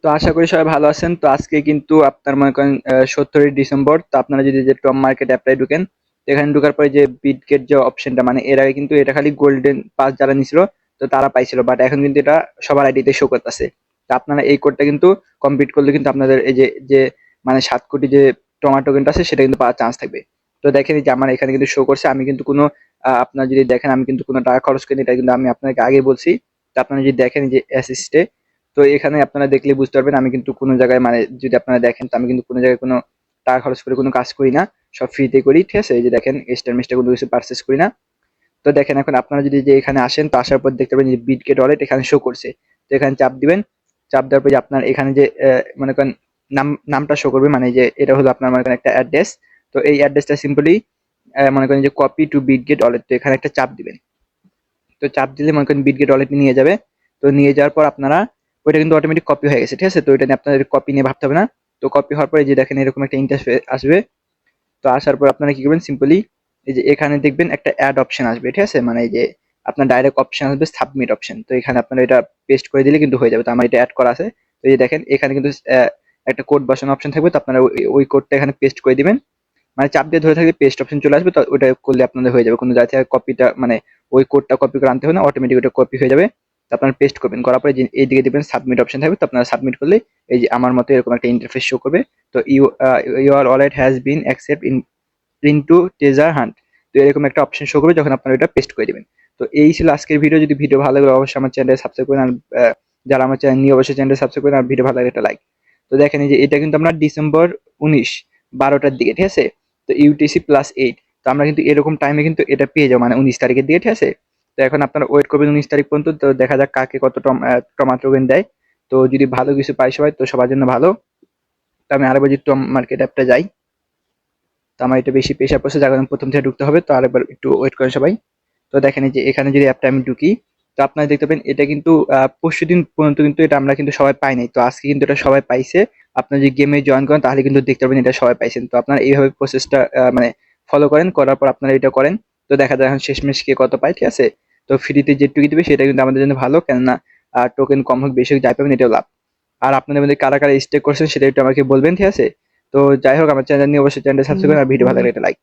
তো আশা করি সবাই ভালো আছেন। তো আজকে কিন্তু আপনার মনে করেন 17ই ডিসেম্বর। তো আপনারা যদি যে টপ মার্কেট অ্যাপটায় ঢুকেন, তো এখানে ঢোকার পরে যে বিটগেট যে অপশনটা, মানে এর আগে কিন্তু এটা খালি গোল্ডেন পাস যারা নিছিল তো তারা পাইছিল, বাট এখন কিন্তু এটা সবার আইডিতে শো করতেছে। তো আপনারা এই কোডটা কিন্তু কমপ্লিট করলে কিন্তু আপনাদের এই যে যে মানে 7 কোটি যে টমেটো টোকেনটা আছে সেটা কিন্তু পাওয়ার চান্স থাকবে। তো দেখেন এই যে আমার এখানে কিন্তু শো করছে, আমি কিন্তু কোনো আপনারা যদি দেখেন আমি কিন্তু কোনো টাকা খরচ করিনি, এটা কিন্তু আমি আপনাকে আগে বলছি। তো আপনারা যদি দেখেন এই যে অ্যাসিস্টে, তো এখানে আপনারা দেখলে বুঝতে পারবেন আমি কিন্তু কোনো জায়গায় মানে যদি আপনারা দেখেন তো আমি কিন্তু কোনো জায়গায় কোনো টাকা খরচ করে কোনো কাজ করি না, সব ফ্রিতে করি, ঠিক আছে? এই যে দেখেন স্টার মিস্টার কোনো কিছু পারচেস করি না। তো দেখেন এখন আপনারা যদি যে এখানে আসেন তো আসার পর দেখতে পাবেন যে বিটগেট ওয়ালেট এখানে শো করছে। তো এখানে চাপ দিবেন, চাপ দেওয়ার পর যে আপনার এখানে যে মনে করেন নামটা শো করবে, মানে যে এটা হলো আপনার মনে করেন একটা অ্যাড্রেস। তো এই অ্যাড্রেসটা সিম্পলি মনে করেন যে কপি টু বিটগেট ওয়ালেট, তো এখানে একটা চাপ দিবেন। তো চাপ দিলে মনে করেন বিটগেট ওয়ালেটে নিয়ে যাবে। তো নিয়ে যাওয়ার পর আপনারা ওইটা কিন্তু অটোমেটিক কপি হয়ে গেছে, ঠিক আছে? তো এটা নিয়ে আপনাদের কপি নিয়ে ভাবতে হবে না। তো কপি হওয়ার পরে যে দেখেন এরকম একটা ইন্টারফেস আসবে। তো আসার পর আপনারা কি করবেন, সিম্পলি এই যে এখানে দেখবেন একটা অ্যাড অপশন আসবে, ঠিক আছে? মানে এই যে আপনার ডাইরেক্ট অপশন আসবে সাবমিট অপশন, তো এখানে আপনারা এটা পেস্ট করে দিলে কিন্তু হয়ে যাবে। তো আমার এটা অ্যাড করা আছে। তো এই যে দেখেন এখানে কিন্তু একটা কোড বসানো অপশন থাকবে, তো আপনারা ওই কোডটা এখানে পেস্ট করে দিবেন। মানে চাপ দিয়ে ধরে থাকলে পেস্ট অপশন চলে আসবে, তো ওটা করলে আপনাদের হয়ে যাবে। কোনো জায়গা থেকে কপিটা মানে ওই কোডটা কপি করে আনতে হবে না, অটোমেটিক ওটা কপি হয়ে যাবে। তো আপনারা পেস্ট করবেন, করার পরে যে এইদিকে দেখবেন সাবমিট অপশন থাকবে, তো আপনারা সাবমিট করলে এই যে আমার মতো এরকম একটা ইন্টারফেস শো করবে। তো your wallet has been accept into treasure hunt. তো এরকম একটা অপশন শো করবে যখন আপনারা এটা পেস্ট করে দিবেন। তো এই ছিল আজকের ভিডিও। যদি ভিডিও ভালো লাগে অবশ্যই আমার চ্যানেল সাবস্ক্রাইব করেন, আর যারা আমার চ্যানেল নিয়ে অবশ্যই চ্যানেল সাবস্ক্রাইব করেন, আর ভিডিও ভালো লাগে একটা লাইক। তো দেখেন এই যে এটা কিন্তু আমরা ডিসেম্বর 19 12টার দিকে, ঠিক আছে? তো ইউটিসি +8, তো আমরা কিন্তু এরকম টাইমে কিন্তু এটা পেয়ে যাবো, মানে 19 তারিখের দিকে, ঠিক আছে? তো এখন আপনারা ওয়েট করবেন 19 তারিখ পর্যন্ত, তো দেখা যাক কাকে কত টমাটো টোকেন দেয়। তো যদি ভালো কিছু পাই সবাই তো সবার জন্য ভালো। তো আমি আরেকবার যদি টম মার্কেট অ্যাপটা যাই, তো আমার এটা বেশি প্রেশার পড়ছে যার কারণে প্রথম থেকে ঢুকতে হবে। তো আরেকবার একটু ওয়েট করেন সবাই। তো দেখেন এই যে এখানে যদি অ্যাপটা আমি ঢুকি, তো আপনারা দেখতে পাবেন এটা কিন্তু পরশুদিন পর্যন্ত কিন্তু এটা আমরা কিন্তু সবাই পাই নাই, তো আজকে কিন্তু এটা সবাই পাইছে। আপনারা যদি গেমে জয়েন করেন তাহলে কিন্তু দেখতে পাবেন এটা সবাই পাইছেন। তো আপনারা এইভাবে প্রসেসটা মানে ফলো করেন, করার পর আপনারা এটা করেন। তো দেখা যায় এখন শেষমেশ কে কত পায়, ঠিক আছে? তো ফ্রিতে যেটুকু দিবে সেটা কিন্তু আমাদের জন্য ভালো, কেননা টোকেন কম হোক বেশি হোক যাই পাবেন এটাও লাভ। আর আপনাদের মধ্যে কারা কারা স্টেক করছেন সেটা একটু আমাকে বলবেন, ঠিক আছে? তো যাই হোক আমার চ্যানেল নিয়ে অবশ্যই চ্যানেলটা সাবস্ক্রাইব করেন, আর ভিডিও ভালো লাগলে একটা লাইক।